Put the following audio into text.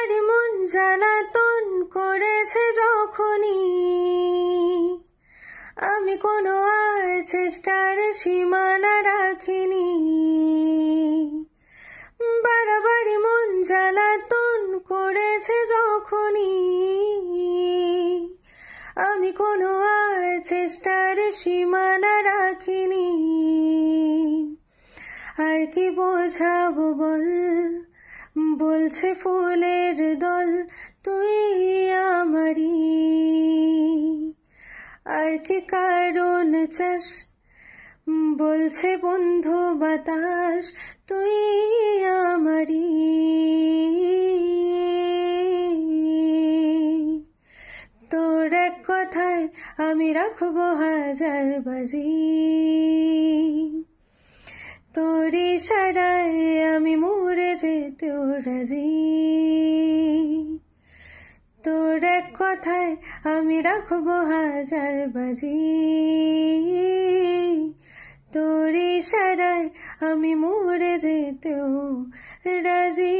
বারে মন জ্বালাতন করেছে যখনই, আমি কোনো আর চেষ্টার সীমানা রাখিনি। বারবারই মন জ্বালাতন করেছে যখনই, আমি কোনো আর চেষ্টার সীমানা রাখিনি। আর কি বোঝাবো বল, বলছে ফুলের দল তুই আমারি। আর কি কারণ চাস, বলছে বন্ধু বাতাস তুই আমারি। তোর এক কথায় আমি রাখবো হাজার বাজি, তোর ইশারায় আমি মরে যেতেও রাজি। তোর এক কথায় আমি রাখবো হাজার বাজি, তোর ইশারায় আমি মরে যেতেও রাজি।